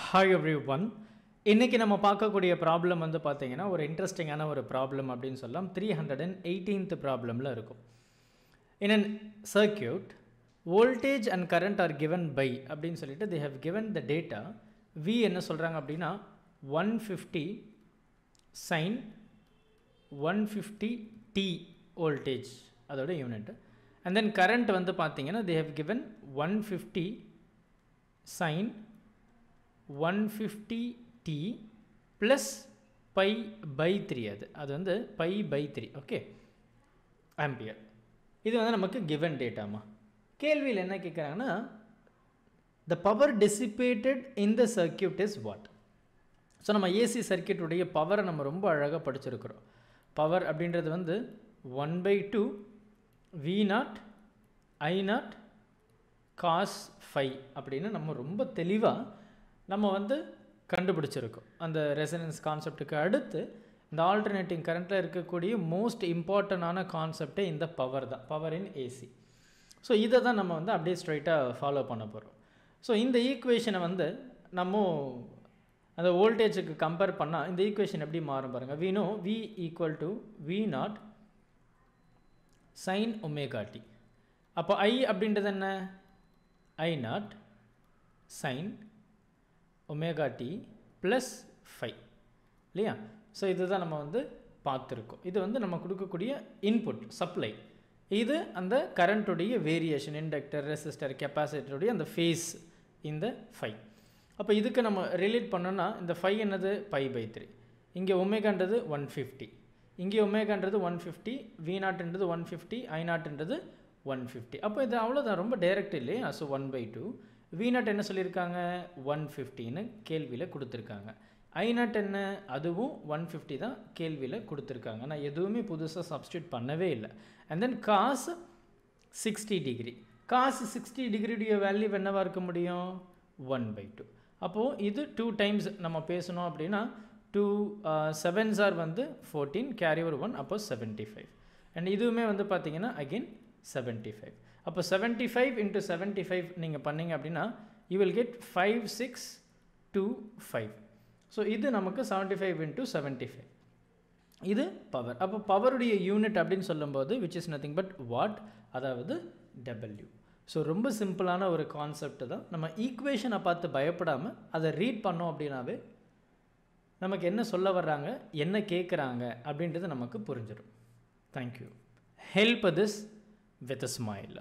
Hi everyone. இன்னைக்கு நம்ம பார்க்கக்கூடிய ப்ராப்ளம் வந்து பார்த்தீங்கன்னா ஒரு இன்ட்ரெஸ்டிங்கான ஒரு ப்ராப்ளம் அப்படின்னு சொல்லலாம். 318th ப்ராப்ளமில் இருக்கும். In a circuit, voltage and current are given by அப்படின்னு சொல்லிட்டு they have given the data. V என்ன சொல்கிறாங்க அப்படின்னா 150 sin 150 t voltage அதோட யூனிட். And then current வந்து பார்த்தீங்கன்னா they have given 150 sin 150 t plus pi by 3 அது வந்து pi by 3 ஓகே ஆம்பியர். இது வந்து நமக்கு given டேட்டாமா. கேள்வியில் என்ன கேட்குறாங்கன்னா the power dissipated in the circuit is what? So நம்ம ஏசி சர்க்கியூட்டுடைய பவரை நம்ம ரொம்ப அழகாக படிச்சிருக்கிறோம். பவர் அப்படின்றது வந்து 1/2 V0 I0 cos phi அப்படின்னு நம்ம ரொம்ப தெளிவாக நம்ம வந்து கண்டுபிடிச்சிருக்கோம். அந்த ரெசனன்ஸ் கான்செப்டுக்கு அடுத்து இந்த ஆல்டர்னேட்டிங் கரண்ட்டில் இருக்கக்கூடிய மோஸ்ட் இம்பார்ட்டண்டான கான்செப்டே இந்த பவர் தான், பவர் இன் ஏசி. ஸோ இதை தான் நம்ம வந்து அப்படியே ஸ்ட்ரைட்டாக ஃபாலோ பண்ண போகிறோம். ஸோ இந்த ஈக்குவேஷனை வந்து நம்ம அந்த வோல்டேஜுக்கு கம்பேர் பண்ணால் இந்த ஈக்குவேஷன் எப்படி மாறும் பாருங்கள். we know V equal to V0 sin omega t. அப்போ I அப்படின்றது என்ன? I0 sin omega t plus phi இல்லையா? ஸோ இதுதான் நம்ம வந்து பார்த்துருக்கோம். இது வந்து நம்ம கொடுக்கக்கூடிய இன்புட் சப்ளை. இது அந்த கரண்ட்டுடைய வேரியேஷன், இண்டக்டர், ரெசிஸ்டர், கெப்பாசிட்டருடைய அந்த ஃபேஸ் இந்த phi. அப்போ இதுக்கு நம்ம ரிலேட் பண்ணோன்னா இந்த phi என்னது pi by 3, இங்கே ஒமேகான்றது 150, இங்கே ஒமேகான்றது 150, V0ன்றது 150, I0ன்றது 150. அப்போ இது அவ்வளோதான், ரொம்ப டைரக்ட் இல்லையா? ஸோ 1/2 V0 என்ன சொல்லியிருக்காங்க 150ன்னு கேள்வியில் கொடுத்துருக்காங்க. I0 என்ன, அதுவும் 150 தான் கேள்வியில் கொடுத்துருக்காங்க. நான் எதுவுமே புதுசாக சப்ஸ்டியூட் பண்ணவே இல்லை. And then cos 60 degree, cos 60 டிகிரியுடைய வேல்யூ என்னவாக இருக்க முடியும் 1/2. அப்போது இது 2 டைம்ஸ் நம்ம பேசணும் அப்படின்னா 2 7s are வந்து 14, கேரி ஓவர் 1, அப்போ 75. அண்ட் இதுவுமே வந்து பார்த்தீங்கன்னா அகெயின் 75. அப்போ 75 into 75 நீங்கள் பண்ணிங்க அப்படின்னா you will get 5625. ஸோ இது நமக்கு 75 into 75 இது பவர். அப்போ பவருடைய யூனிட் அப்படின்னு சொல்லும்போது which is nothing but watt, அதாவது W. ஸோ ரொம்ப சிம்பிளான ஒரு கான்செப்ட் தான். நம்ம ஈக்குவேஷனை பார்த்து பயப்படாமல் அதை ரீட் பண்ணோம் அப்படின்னாவே நமக்கு என்ன சொல்ல வர்றாங்க, என்ன கேட்குறாங்க அப்படின்றது நமக்கு புரிஞ்சிடும். Thank you. Help this with a smile.